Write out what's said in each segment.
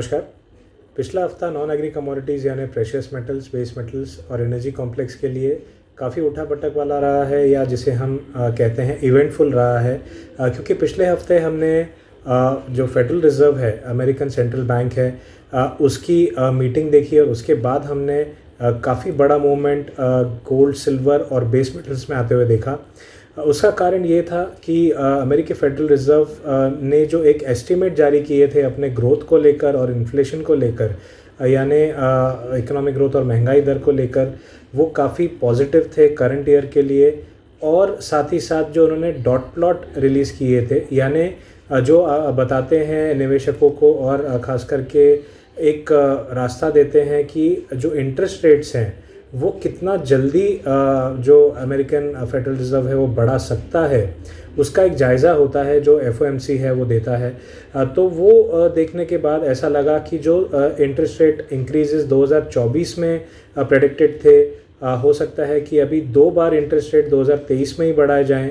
नमस्कार। पिछला हफ्ता नॉन एग्री कमोडिटीज़ यानी प्रेशियस मेटल्स, बेस मेटल्स और एनर्जी कॉम्प्लेक्स के लिए काफ़ी उठा-पटक वाला रहा है, या जिसे हम कहते हैं इवेंटफुल रहा है। क्योंकि पिछले हफ्ते हमने जो फेडरल रिज़र्व है, अमेरिकन सेंट्रल बैंक है, उसकी मीटिंग देखी और उसके बाद हमने काफ़ी बड़ा मूवमेंट गोल्ड, सिल्वर और बेस मेटल्स में आते हुए देखा। उसका कारण ये था कि अमेरिकी फेडरल रिज़र्व ने जो एक एस्टीमेट जारी किए थे अपने ग्रोथ को लेकर और इन्फ्लेशन को लेकर, यानी इकोनॉमिक ग्रोथ और महंगाई दर को लेकर, वो काफ़ी पॉजिटिव थे करंट ईयर के लिए। और साथ ही साथ जो उन्होंने डॉट प्लॉट रिलीज़ किए थे, यानी जो बताते हैं निवेशकों को और ख़ास करके एक रास्ता देते हैं कि जो इंटरेस्ट रेट्स हैं वो कितना जल्दी जो अमेरिकन फेडरल रिज़र्व है वो बढ़ा सकता है, उसका एक जायज़ा होता है जो एफओएमसी है वो देता है। तो वो देखने के बाद ऐसा लगा कि जो इंटरेस्ट रेट इंक्रीजेस 2024 में प्रेडिक्टेड थे, हो सकता है कि अभी 2 बार इंटरेस्ट रेट 2023 में ही बढ़ाए जाएं।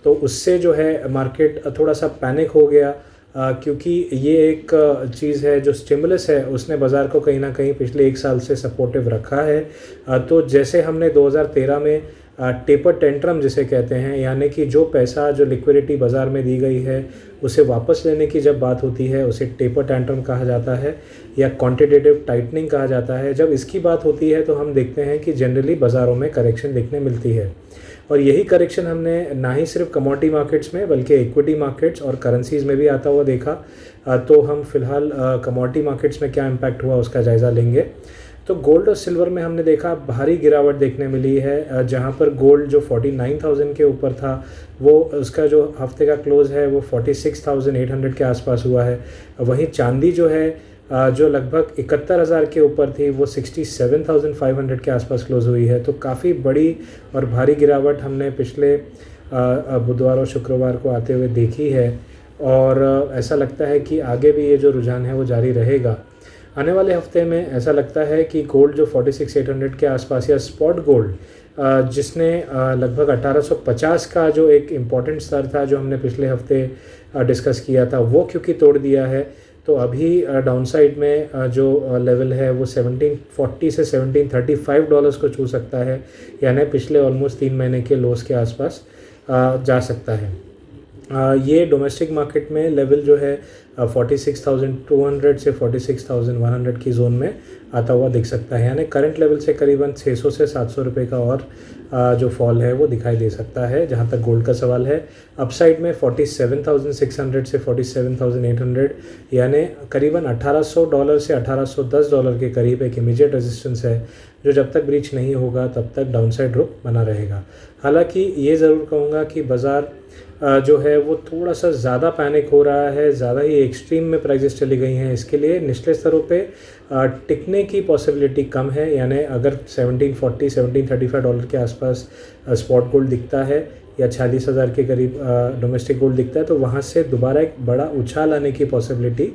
तो उससे जो है मार्केट थोड़ा सा पैनिक हो गया, क्योंकि ये एक चीज़ है जो स्टिमुलस है, उसने बाज़ार को कहीं ना कहीं पिछले 1 साल से सपोर्टिव रखा है। तो जैसे हमने 2013 में टेपर टेंट्रम जिसे कहते हैं, यानी कि जो पैसा जो लिक्विडिटी बाज़ार में दी गई है उसे वापस लेने की जब बात होती है उसे टेपर टेंट्रम कहा जाता है या क्वांटिटेटिव टाइटनिंग कहा जाता है। जब इसकी बात होती है तो हम देखते हैं कि जनरली बाज़ारों में करेक्शन देखने मिलती है, और यही करेक्शन हमने ना ही सिर्फ कमोडिटी मार्केट्स में बल्कि इक्विटी मार्केट्स और करेंसीज़ में भी आता हुआ देखा। तो हम फ़िलहाल कमोडिटी मार्केट्स में क्या इम्पैक्ट हुआ उसका जायज़ा लेंगे। तो गोल्ड और सिल्वर में हमने देखा भारी गिरावट देखने मिली है, जहां पर गोल्ड जो 49,000 के ऊपर था वो उसका जो हफ्ते का क्लोज़ है वो 46,800 के आसपास हुआ है। वहीं चांदी जो है जो लगभग 71,000 के ऊपर थी वो 67,500 के आसपास क्लोज़ हुई है। तो काफ़ी बड़ी और भारी गिरावट हमने पिछले बुधवार और शुक्रवार को आते हुए देखी है, और ऐसा लगता है कि आगे भी ये जो रुझान है वो जारी रहेगा। आने वाले हफ्ते में ऐसा लगता है कि गोल्ड जो 46,800 के आसपास, या स्पॉट गोल्ड जिसने लगभग 1850 का जो एक इम्पॉर्टेंट स्तर था जो हमने पिछले हफ्ते डिस्कस किया था, वो क्योंकि तोड़ दिया है, तो अभी डाउनसाइड में जो लेवल है वो 1740 से 1735 डॉलर्स को छू सकता है, यानी पिछले ऑलमोस्ट 3 महीने के लोस के आसपास जा सकता है। ये डोमेस्टिक मार्केट में लेवल जो है 46,200 से 46,100 की जोन में आता हुआ दिख सकता है, यानी करंट लेवल से करीबन 600 से 700 रुपये का और जो फॉल है वो दिखाई दे सकता है। जहां तक गोल्ड का सवाल है, अपसाइड में 47,600 से 47,800, यानी करीबन $1,800 से $1,810 के करीब एक इमीडिएट रेजिस्टेंस है, जो जब तक ब्रीच नहीं होगा तब तक डाउनसाइड रुख बना रहेगा। हालांकि ये ज़रूर कहूँगा कि बाज़ार जो है वो थोड़ा सा ज़्यादा पैनिक हो रहा है, ज़्यादा ही एक्सट्रीम में प्राइजेस चली गई हैं। इसके लिए निचले स्तरों पे टिकने की पॉसिबिलिटी कम है, यानी अगर 1740 1735 डॉलर के आसपास स्पॉट गोल्ड दिखता है या 46,000 के करीब डोमेस्टिक गोल्ड दिखता है, तो वहाँ से दोबारा एक बड़ा उछाल आने की पॉसिबिलिटी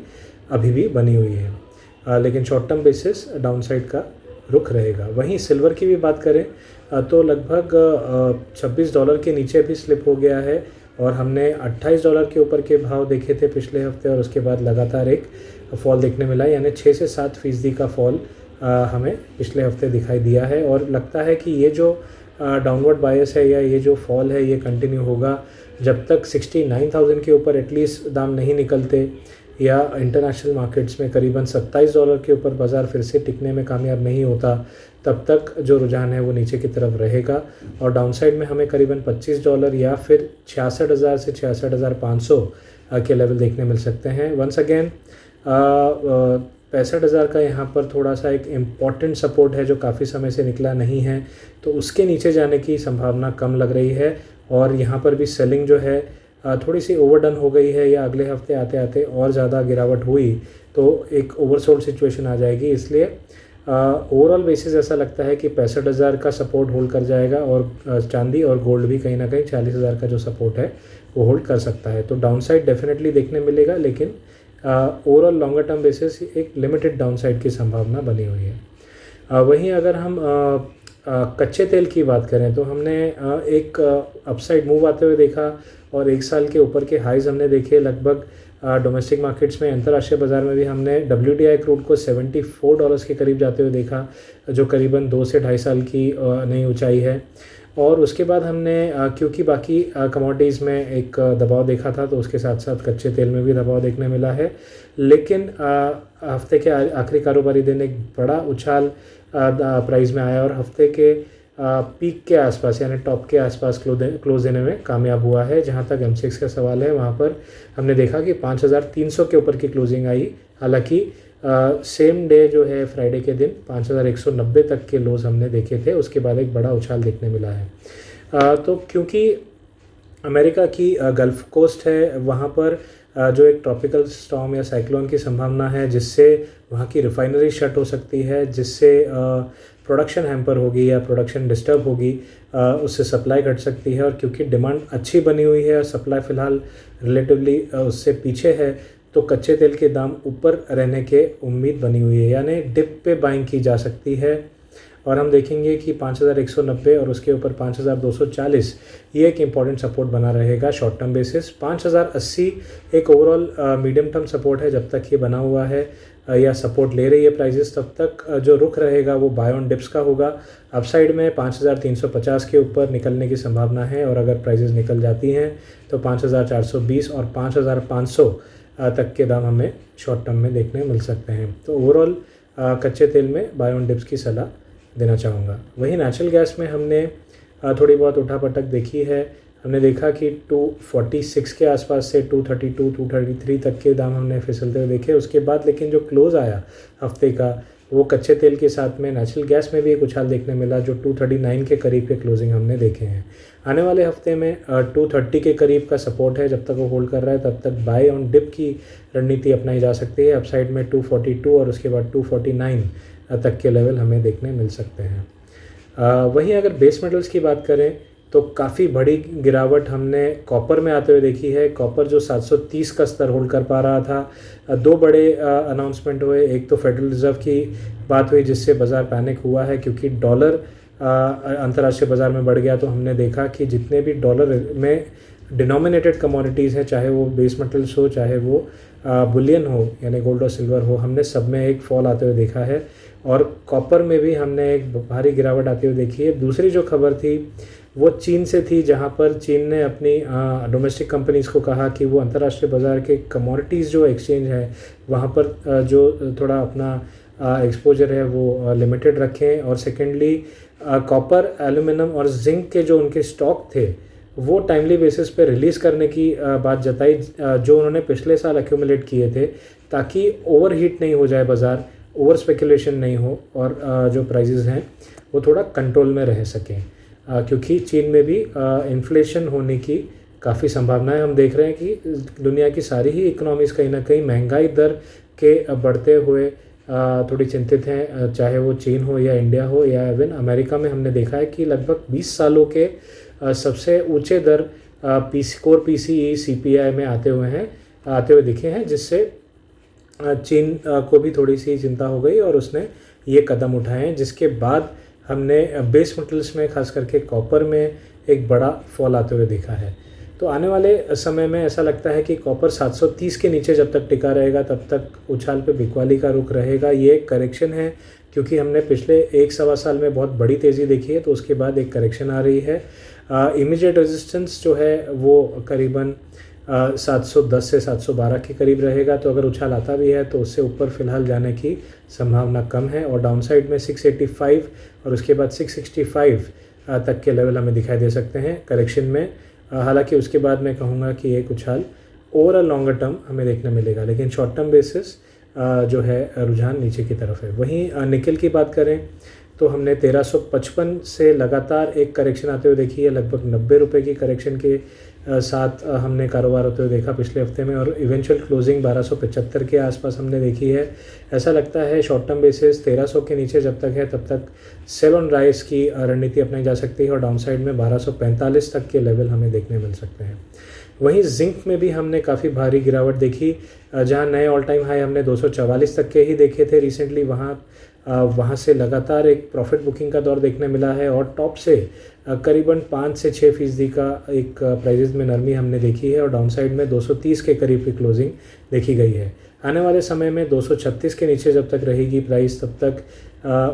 अभी भी बनी हुई है। लेकिन शॉर्ट टर्म बेसिस डाउनसाइड का रुख रहेगा। वहीं सिल्वर की भी बात करें तो लगभग $26 के नीचे भी स्लिप हो गया है, और हमने $28 के ऊपर के भाव देखे थे पिछले हफ्ते, और उसके बाद लगातार एक फॉल देखने मिला, यानी 6 से 7% का फॉल हमें पिछले हफ्ते दिखाई दिया है। और लगता है कि ये जो डाउनवर्ड बायस है या ये जो फॉल है ये कंटिन्यू होगा जब तक 69,000 के ऊपर एटलीस्ट दाम नहीं निकलते, या इंटरनेशनल मार्केट्स में करीबन $27 के ऊपर बाज़ार फिर से टिकने में कामयाब नहीं होता, तब तक जो रुझान है वो नीचे की तरफ रहेगा। और डाउनसाइड में हमें करीबन $25 या फिर 66,000 से 66,500 के लेवल देखने मिल सकते हैं। वंस अगेन 65,000 का यहाँ पर थोड़ा सा एक इम्पॉर्टेंट सपोर्ट है जो काफ़ी समय से निकला नहीं है, तो उसके नीचे जाने की संभावना कम लग रही है। और यहाँ पर भी सेलिंग जो है थोड़ी सी ओवरडन हो गई है, या अगले हफ्ते आते आते और ज़्यादा गिरावट हुई तो एक ओवरसोल्ड सिचुएशन आ जाएगी। इसलिए ओवरऑल बेसिस ऐसा लगता है कि 65,000 का सपोर्ट होल्ड कर जाएगा, और चांदी और गोल्ड भी कहीं ना कहीं 40,000 का जो सपोर्ट है वो होल्ड कर सकता है। तो डाउनसाइड डेफिनेटली देखने मिलेगा, लेकिन ओवरऑल लॉन्गर टर्म बेसिस एक लिमिटेड डाउनसाइड की संभावना बनी हुई है। वहीं अगर हम कच्चे तेल की बात करें तो हमने एक अपसाइड मूव आते हुए देखा, और 1 साल के ऊपर के हाइज़ हमने देखे लगभग डोमेस्टिक मार्केट्स में, अंतर्राष्ट्रीय बाज़ार में भी हमने WTI क्रूड को $74 के करीब जाते हुए देखा, जो करीबन 2 से ढाई साल की नई ऊंचाई है। और उसके बाद हमने क्योंकि बाकी कमोडिटीज़ में एक दबाव देखा था, तो उसके साथ साथ कच्चे तेल में भी दबाव देखने मिला है। लेकिन हफ्ते के आखिरी कारोबारी दिन एक बड़ा उछाल प्राइस में आया और हफ्ते के पीक के आसपास यानी टॉप के आसपास क्लोज देने में कामयाब हुआ है। जहां तक M6 का सवाल है, वहां पर हमने देखा कि 5300 के ऊपर की क्लोजिंग आई। हालांकि सेम डे जो है फ्राइडे के दिन 5190 तक के लोज हमने देखे थे, उसके बाद एक बड़ा उछाल देखने मिला है। तो क्योंकि अमेरिका की गल्फ़ कोस्ट है, वहाँ पर जो एक ट्रॉपिकल स्टॉर्म या साइक्लोन की संभावना है, जिससे वहाँ की रिफाइनरी शट हो सकती है, जिससे प्रोडक्शन हैम्पर होगी या प्रोडक्शन डिस्टर्ब होगी, उससे सप्लाई घट सकती है। और क्योंकि डिमांड अच्छी बनी हुई है और सप्लाई फ़िलहाल रिलेटिवली उससे पीछे है, तो कच्चे तेल के दाम ऊपर रहने के उम्मीद बनी हुई है, यानी डिप पे बाइंग की जा सकती है। और हम देखेंगे कि 5190 और उसके ऊपर 5240 ये एक इम्पॉर्टेंट सपोर्ट बना रहेगा शॉर्ट टर्म बेसिस। 5080 एक ओवरऑल मीडियम टर्म सपोर्ट है। जब तक ये बना हुआ है या सपोर्ट ले रही है प्राइजेस, तब तक जो रुख रहेगा वो बाय ऑन डिप्स का होगा। अपसाइड में 5350 के ऊपर निकलने की संभावना है, और अगर प्राइजेस निकल जाती हैं तो 5420 और 5500 तक के दाम हमें शॉर्ट टर्म में देखने मिल सकते हैं। तो ओवरऑल कच्चे तेल में बाय ऑन डिप्स की सलाह देना चाहूँगा। वहीं नेचुरल गैस में हमने थोड़ी बहुत उठापटक देखी है। हमने देखा कि 246 के आसपास से 232 233 तक के दाम हमने फिसलते हुए देखे। उसके बाद लेकिन जो क्लोज़ आया हफ्ते का, वो कच्चे तेल के साथ में नेचुरल गैस में भी एक उछाल देखने मिला, जो 239 के करीब के क्लोजिंग हमने देखे हैं। आने वाले हफ्ते में 230 के करीब का सपोर्ट है। जब तक वो होल्ड कर रहा है तब तक बाय ऑन डिप की रणनीति अपनाई जा सकती है। अपसाइड में 242 और उसके बाद 249 तक के लेवल हमें देखने मिल सकते हैं। वहीं अगर बेस मेटल्स की बात करें तो काफ़ी बड़ी गिरावट हमने कॉपर में आते हुए देखी है। कॉपर जो 730 का स्तर होल्ड कर पा रहा था, दो बड़े अनाउंसमेंट हुए। एक तो फेडरल रिजर्व की बात हुई, जिससे बाज़ार पैनिक हुआ है, क्योंकि डॉलर अंतर्राष्ट्रीय बाज़ार में बढ़ गया। तो हमने देखा कि जितने भी डॉलर में डिनोमिनेटेड कमोडिटीज़ हैं, चाहे वो बेस मेटल्स हो, चाहे वो बुलियन हो यानी गोल्ड और सिल्वर हो, हमने सब में एक फॉल आते हुए देखा है। और कॉपर में भी हमने एक भारी गिरावट आती हुई देखी है। दूसरी जो खबर थी वो चीन से थी, जहां पर चीन ने अपनी डोमेस्टिक कंपनीज़ को कहा कि वो अंतर्राष्ट्रीय बाज़ार के कमोडिटीज़ जो एक्सचेंज है वहां पर जो थोड़ा अपना एक्सपोजर है वो लिमिटेड रखें। और सेकेंडली कॉपर, एल्यूमिनियम और जिंक के जो उनके स्टॉक थे वो टाइमली बेसिस पे रिलीज़ करने की बात जताई, जो उन्होंने पिछले साल एक्यूमुलेट किए थे, ताकि ओवरहीट नहीं हो जाए बाज़ार, ओवर स्पेकुलेशन नहीं हो, और जो प्राइजेज़ हैं वो थोड़ा कंट्रोल में रह सकें। क्योंकि चीन में भी इन्फ्लेशन होने की काफ़ी संभावना है। हम देख रहे हैं कि दुनिया की सारी ही इकोनॉमीज़ कहीं ना कहीं महंगाई दर के बढ़ते हुए थोड़ी चिंतित हैं, चाहे वो चीन हो या इंडिया हो या इवन अमेरिका में। हमने देखा है कि लगभग 20 सालों के सबसे ऊंचे दर कोर PCE CPI में आते हुए दिखे हैं, जिससे चीन को भी थोड़ी सी चिंता हो गई और उसने ये कदम उठाए हैं, जिसके बाद हमने बेस मेटल्स में खास करके कॉपर में एक बड़ा फॉल आते हुए देखा है। तो आने वाले समय में ऐसा लगता है कि कॉपर 730 के नीचे जब तक टिका रहेगा तब तक उछाल पे बिकवाली का रुख रहेगा। ये एक करेक्शन है, क्योंकि हमने पिछले 1-1.25 साल में बहुत बड़ी तेज़ी देखी है, तो उसके बाद एक करेक्शन आ रही है। इमीडिएट रेजिस्टेंस जो है वो करीबन 710 से 712 के करीब रहेगा। तो अगर उछाल आता भी है तो उससे ऊपर फ़िलहाल जाने की संभावना कम है। और डाउनसाइड में 685 और उसके बाद 665 तक के लेवल हमें दिखाई दे सकते हैं करेक्शन में। हालांकि उसके बाद मैं कहूँगा कि एक उछाल ओवरऑल लॉन्गर टर्म हमें देखने मिलेगा, लेकिन शॉर्ट टर्म बेसिस जो है रुझान नीचे की तरफ है। वहीं निकल की बात करें तो हमने 1355 से लगातार एक करेक्शन आते हुए देखी है। लगभग 90 रुपये की करेक्शन के साथ हमने कारोबार होते हुए देखा पिछले हफ्ते में, और इवेंचुअल क्लोजिंग 1275 के आसपास हमने देखी है। ऐसा लगता है शॉर्ट टर्म बेसिस 1300 के नीचे जब तक है तब तक सेल ऑन राइज की रणनीति अपनाई जा सकती है, और डाउनसाइड में 1245 तक के लेवल हमें देखने मिल सकते हैं। वहीं जिंक में भी हमने काफ़ी भारी गिरावट देखी, जहां नए ऑल टाइम हाई हमने 244 तक के ही देखे थे रिसेंटली, वहां वहाँ से लगातार एक प्रॉफिट बुकिंग का दौर देखने मिला है और टॉप से करीबन 5 से 6% का एक प्राइजेज़ में नरमी हमने देखी है और डाउनसाइड में 230 के करीब की क्लोजिंग देखी गई है। आने वाले समय में 236 के नीचे जब तक रहेगी प्राइस तब तक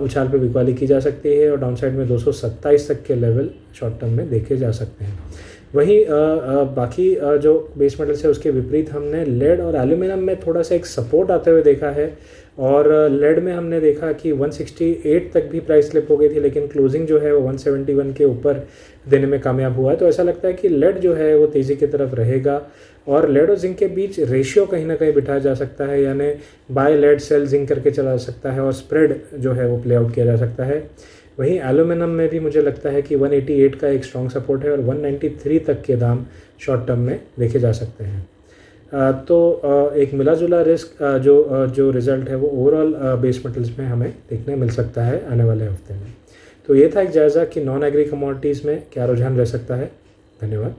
उछाल पे बिकवाली की जा सकती है और डाउनसाइड में 227 तक के लेवल शॉर्ट टर्म में देखे जा सकते हैं। वहीं बाकी जो बेस मेटल्स है उसके विपरीत हमने लेड और एल्यूमिनियम में थोड़ा सा एक सपोर्ट आते हुए देखा है और लेड में हमने देखा कि 168 तक भी प्राइस स्लिप हो गई थी, लेकिन क्लोजिंग जो है वो 171 के ऊपर देने में कामयाब हुआ है। तो ऐसा लगता है कि लेड जो है वो तेज़ी की तरफ रहेगा और लेड और जिंक के बीच रेशियो कहीं ना कहीं बिठाया जा सकता है, यानी बाय लेड सेल जिंक करके चला जा सकता है और स्प्रेड जो है वो प्ले आउट किया जा सकता है। वहीं एल्यूमिनियम में भी मुझे लगता है कि 188 का एक स्ट्रॉन्ग सपोर्ट है और 193 तक के दाम शॉर्ट टर्म में देखे जा सकते हैं। तो एक मिला जुला रिस्क जो रिज़ल्ट है वो ओवरऑल बेस मेटल्स में हमें देखने मिल सकता है आने वाले हफ्ते में। तो ये था एक जायज़ा कि नॉन एग्री कमोडिटीज़ में क्या रुझान रह सकता है। धन्यवाद।